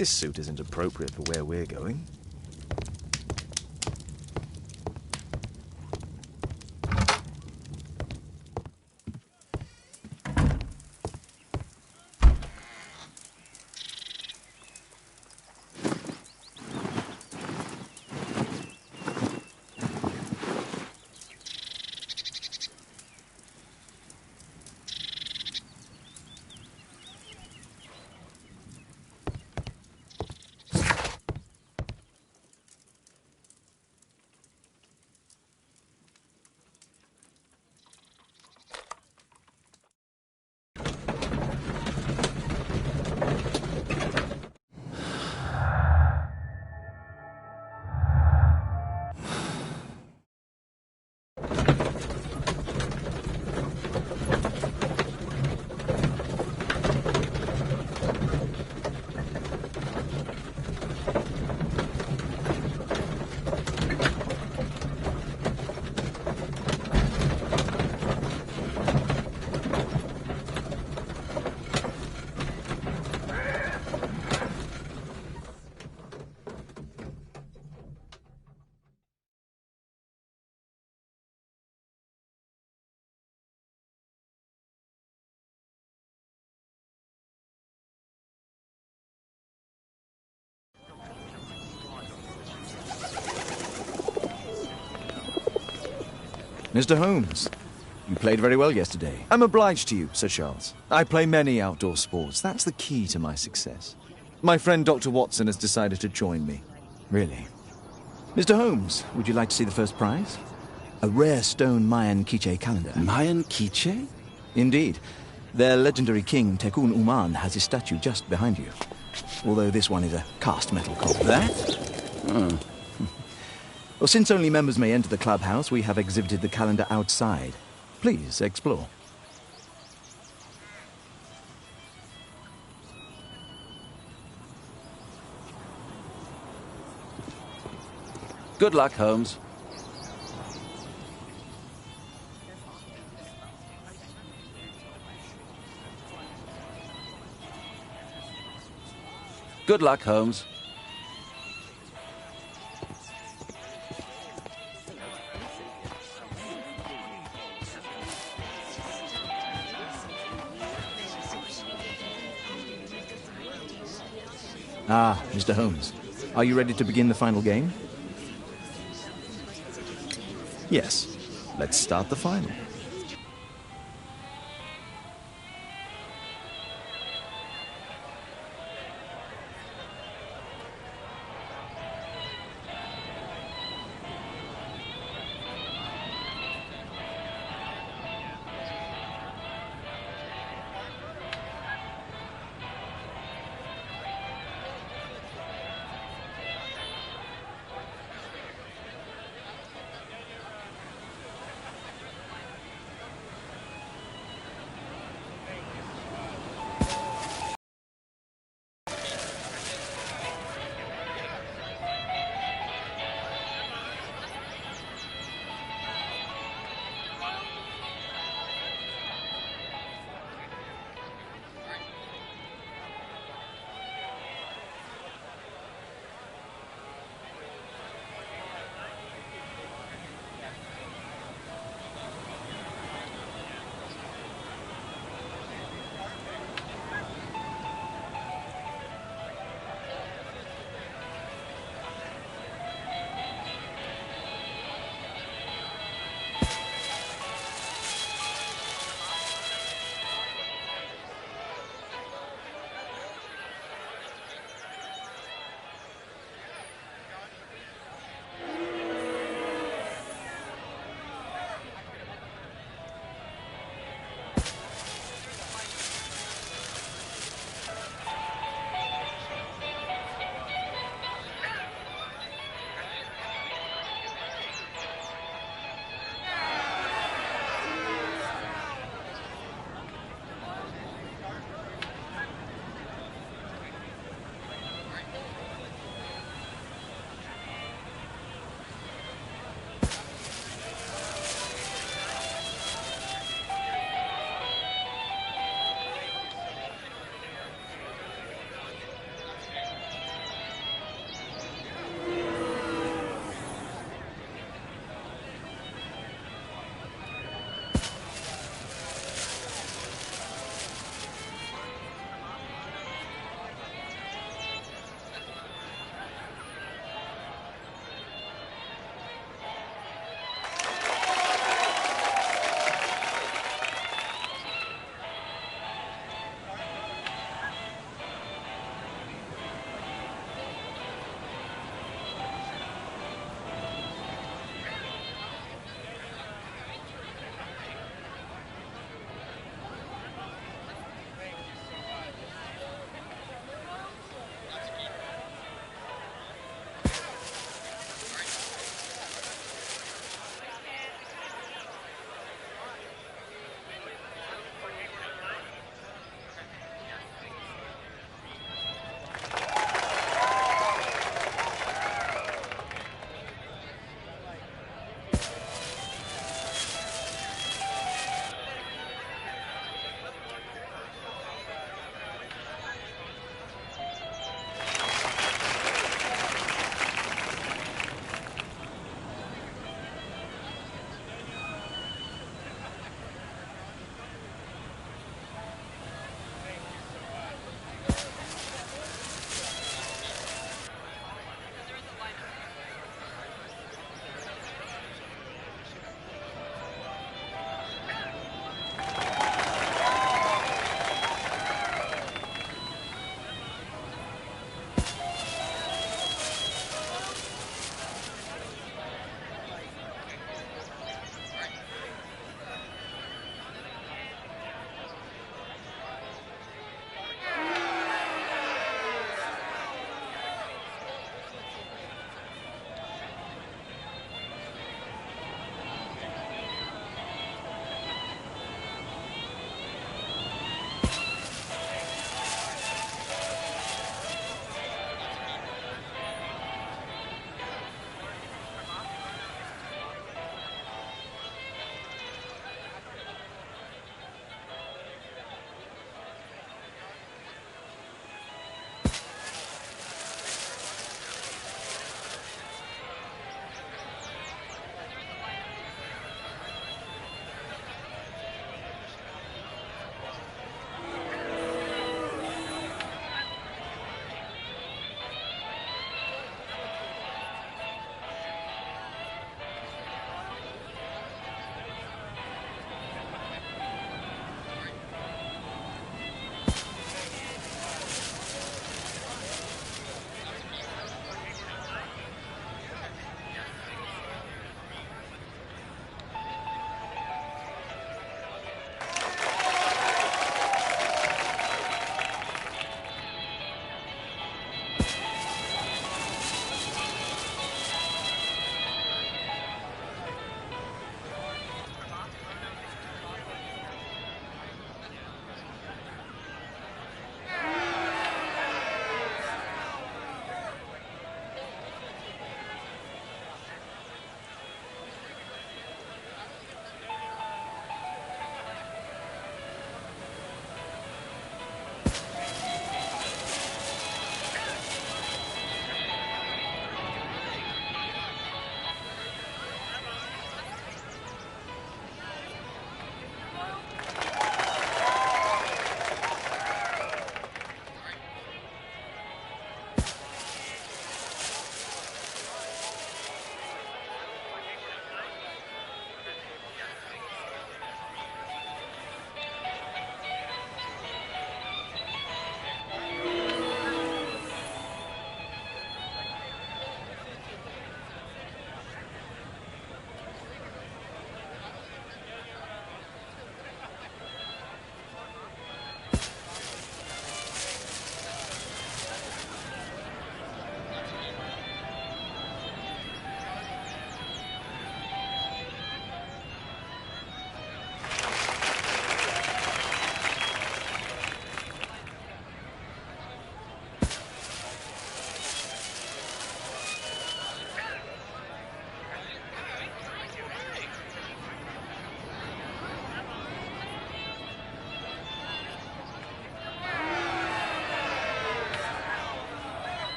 This suit isn't appropriate for where we're going. Mr. Holmes, you played very well yesterday. I'm obliged to you, Sir Charles. I play many outdoor sports. That's the key to my success. My friend Dr. Watson has decided to join me. Really? Mr. Holmes, would you like to see the first prize? A rare stone Mayan Quiche calendar. Mayan Quiche? Indeed. Their legendary king, Tekun Uman, has his statue just behind you. Although this one is a cast metal copy. That? Oh. Well, since only members may enter the clubhouse, we have exhibited the calendar outside. Please, explore. Good luck, Holmes. Good luck, Holmes. Ah, Mr. Holmes. Are you ready to begin the final game? Yes. Let's start the final.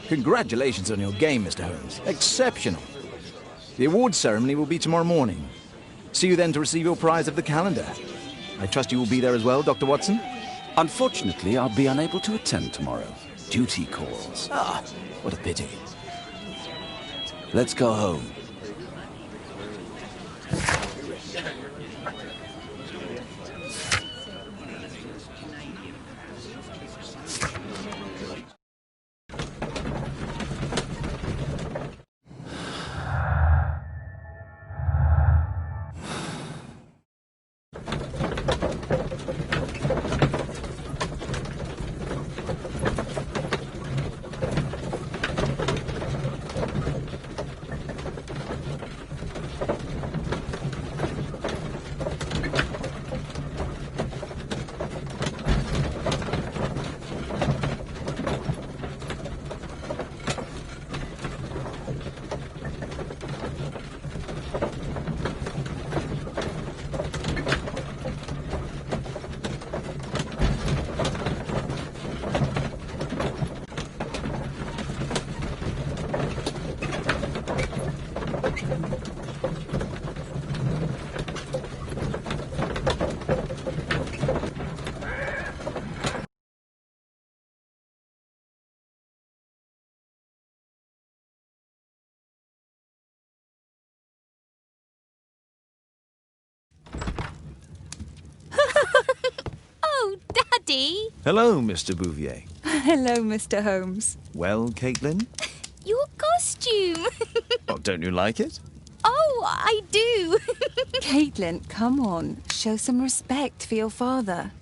Congratulations on your game, Mr. Holmes. Exceptional. The awards ceremony will be tomorrow morning. See you then to receive your prize of the calendar. I trust you will be there as well, Dr. Watson? Unfortunately, I'll be unable to attend tomorrow. Duty calls. Ah, what a pity. Let's go home. Oh, Daddy! Hello, Mr. Bouvier. Hello, Mr. Holmes. Well, Caitlin? Your costume! Oh, don't you like it? Oh, I do! Caitlin, come on. Show some respect for your father.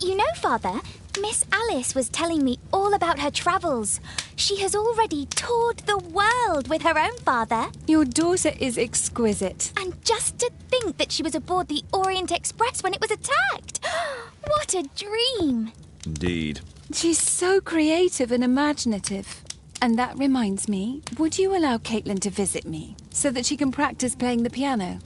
You know, Father, Miss Alice was telling me all about her travels. She has already toured the world with her own father. Your daughter is exquisite. And just to think that she was aboard the Orient Express when it was attacked. What a dream. Indeed. She's so creative and imaginative. And that reminds me, would you allow Caitlin to visit me so that she can practice playing the piano?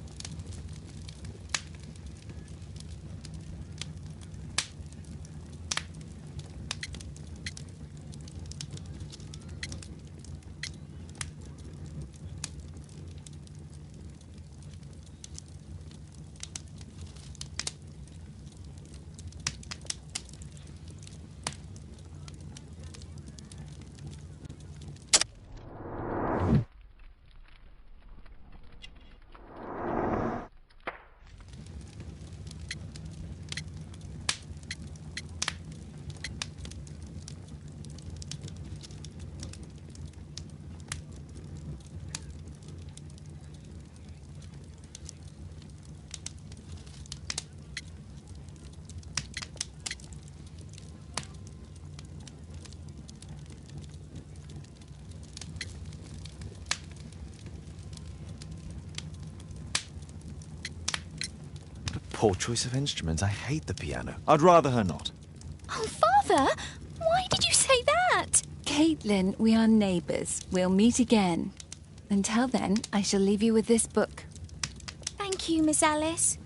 Poor choice of instruments. I hate the piano. I'd rather her not. Oh, Father! Why did you say that? Caitlin, we are neighbours. We'll meet again. Until then, I shall leave you with this book. Thank you, Miss Alice.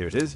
Here it is.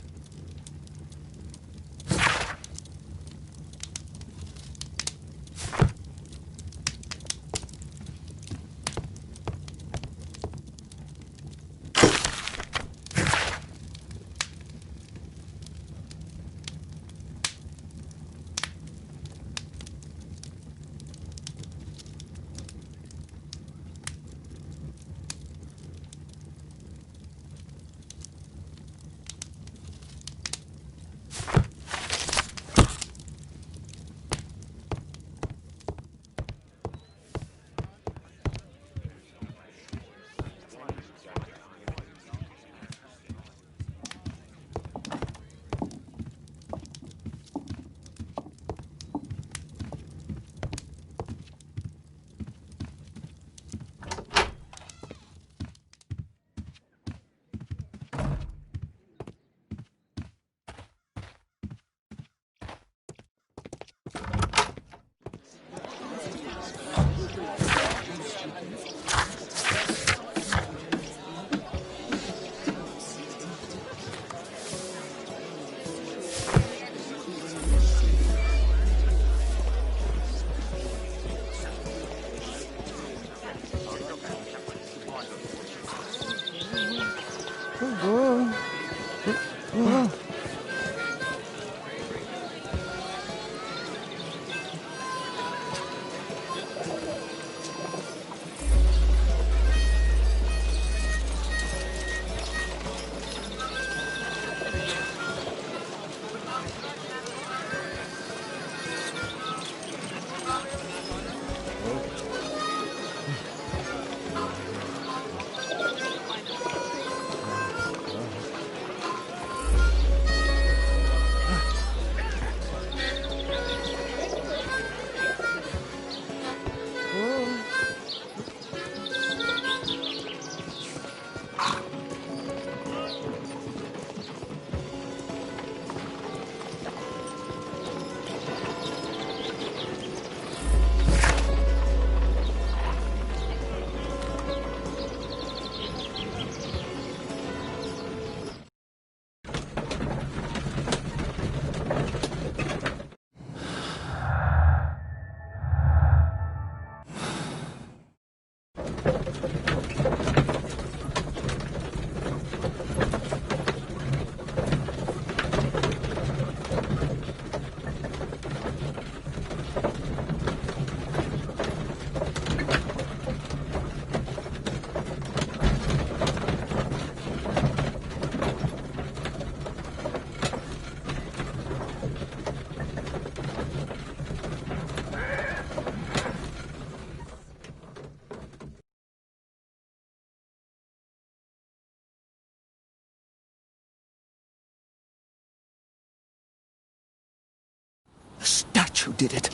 who did it.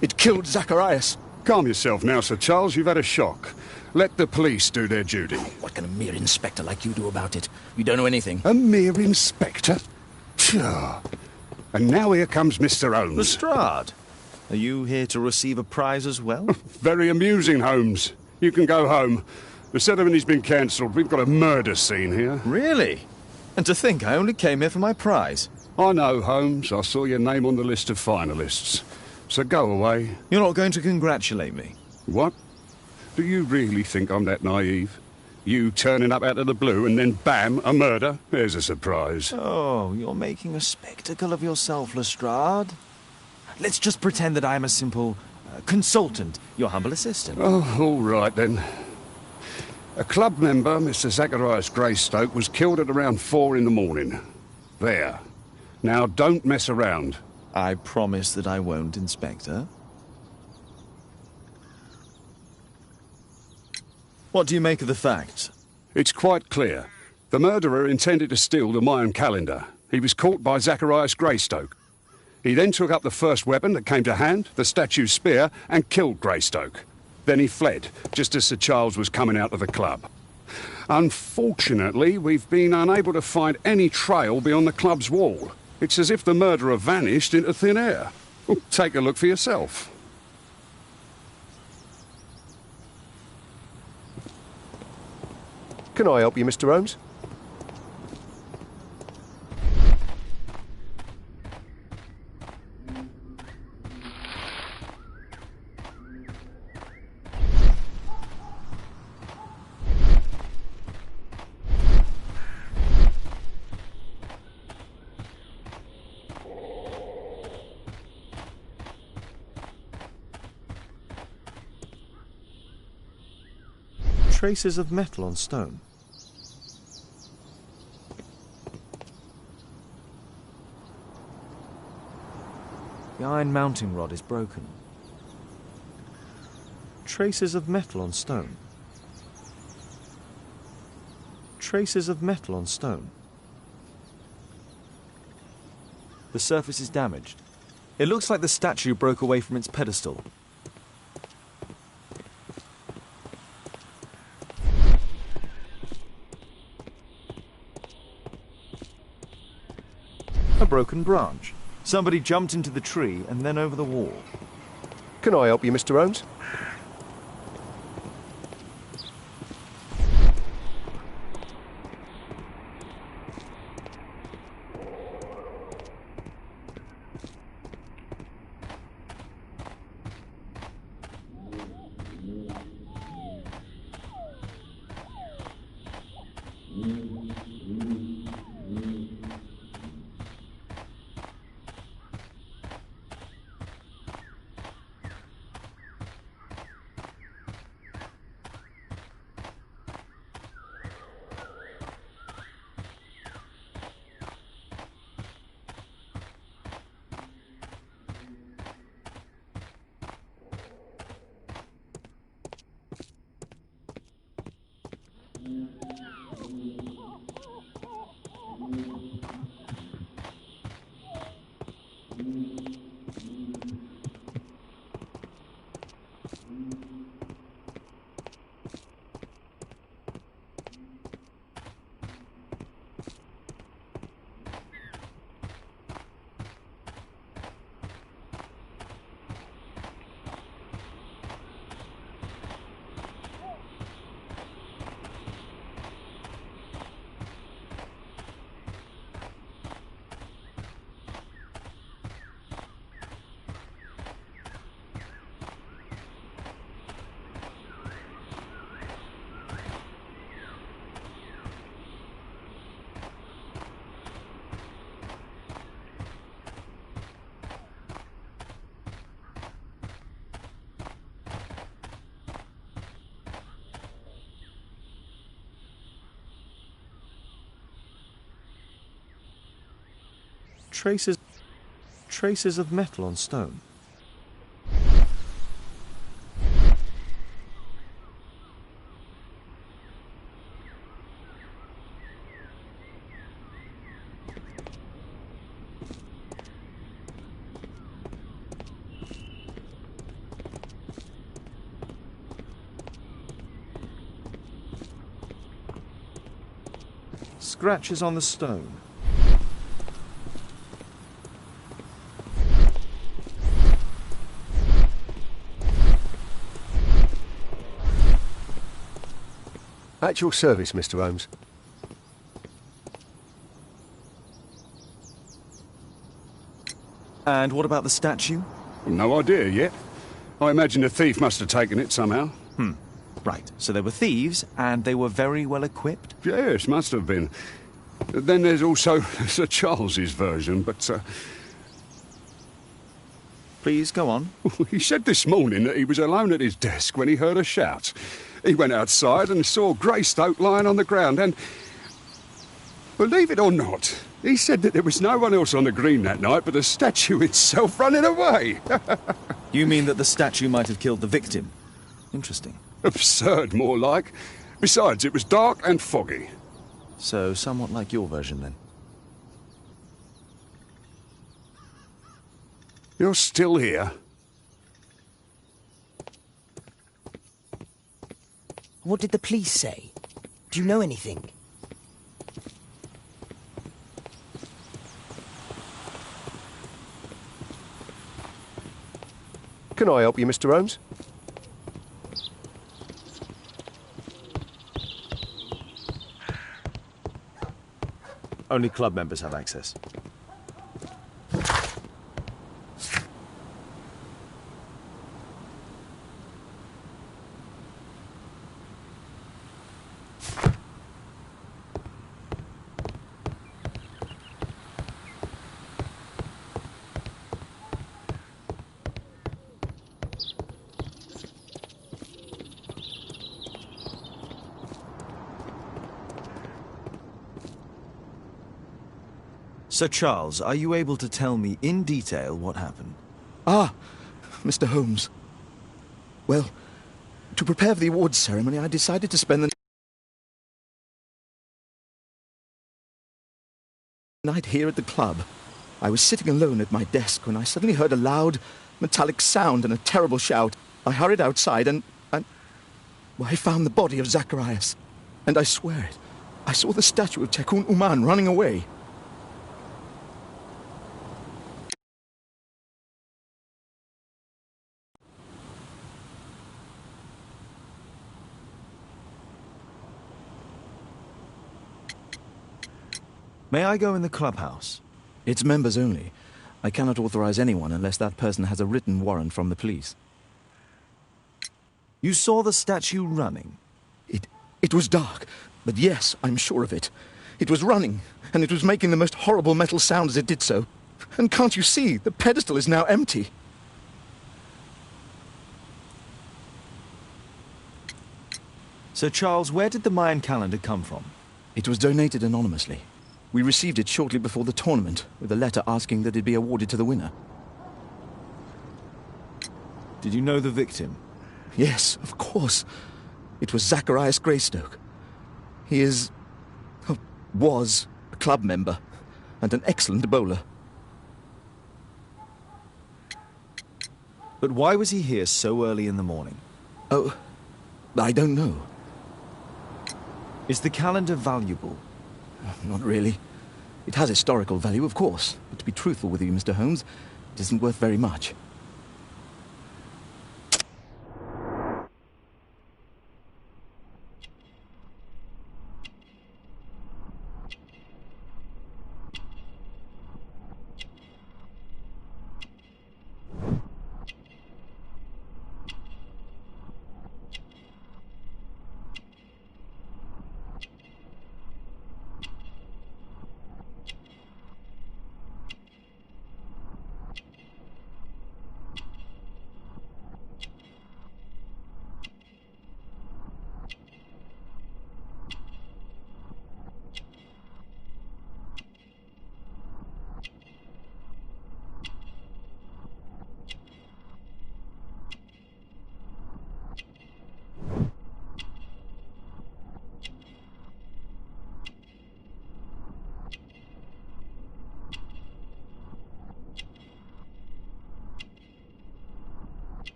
It killed Zacharias. Calm yourself now, Sir Charles. You've had a shock. Let the police do their duty. What can a mere inspector like you do about it? You don't know anything. A mere inspector? Phew. And now here comes Mr. Holmes. Lestrade, are you here to receive a prize as well? Very amusing, Holmes. You can go home. The ceremony's been cancelled. We've got a murder scene here. Really? And to think I only came here for my prize. I know, Holmes. I saw your name on the list of finalists. So go away. You're not going to congratulate me? What? Do you really think I'm that naive? You turning up out of the blue and then bam, a murder? There's a surprise. Oh, you're making a spectacle of yourself, Lestrade. Let's just pretend that I am a simple consultant, your humble assistant. Oh, all right then. A club member, Mr. Zacharias Greystoke, was killed at around 4 in the morning. There. Now don't mess around. I promise that I won't, Inspector. What do you make of the facts? It's quite clear. The murderer intended to steal the Mayan calendar. He was caught by Zacharias Greystoke. He then took up the first weapon that came to hand, the statue's spear, and killed Greystoke. Then he fled, just as Sir Charles was coming out of the club. Unfortunately, we've been unable to find any trail beyond the club's wall. It's as if the murderer vanished into thin air. Well, take a look for yourself. Can I help you, Mr. Holmes? Traces of metal on stone. The iron mounting rod is broken. Traces of metal on stone. Traces of metal on stone. The surface is damaged. It looks like the statue broke away from its pedestal. A broken branch. Somebody jumped into the tree and then over the wall. Can I help you, Mr. Holmes? Traces of metal on stone. scratches on the stone. At your service, Mr. Holmes. And what about the statue? No idea yet. I imagine the thief must have taken it somehow. Right, so they were thieves, and they were very well equipped? Yes, must have been. Then there's also Sir Charles's version, but Please, go on. he said this morning that he was alone at his desk when he heard a shout. He went outside and saw Greystoke lying on the ground and... Believe it or not, he said that there was no one else on the green that night but the statue itself running away. You mean that the statue might have killed the victim? Interesting. Absurd, more like. Besides, it was dark and foggy. So, somewhat like your version, then. You're still here? What did the police say? Do you know anything? Can I help you, Mr. Holmes? Only club members have access. Sir Charles, are you able to tell me in detail what happened? Ah, Mr. Holmes. Well, to prepare for the awards ceremony, I decided to spend the night here at the club. I was sitting alone at my desk when I suddenly heard a loud, metallic sound and a terrible shout. I hurried outside and well, I found the body of Zacharias. And I swear it, I saw the statue of Tekun Uman running away. May I go in the clubhouse? It's members only. I cannot authorize anyone unless that person has a written warrant from the police. You saw the statue running? It was dark, but yes, I'm sure of it. It was running, and it was making the most horrible metal sound as it did so. And can't you see, the pedestal is now empty. Sir Charles, where did the Mayan calendar come from? It was donated anonymously. We received it shortly before the tournament, with a letter asking that it be awarded to the winner. Did you know the victim? Yes, of course. It was Zacharias Greystoke. He was a club member, and an excellent bowler. But why was he here so early in the morning? Oh, I don't know. Is the calendar valuable? Not really. It has historical value, of course, but to be truthful with you, Mr. Holmes, it isn't worth very much.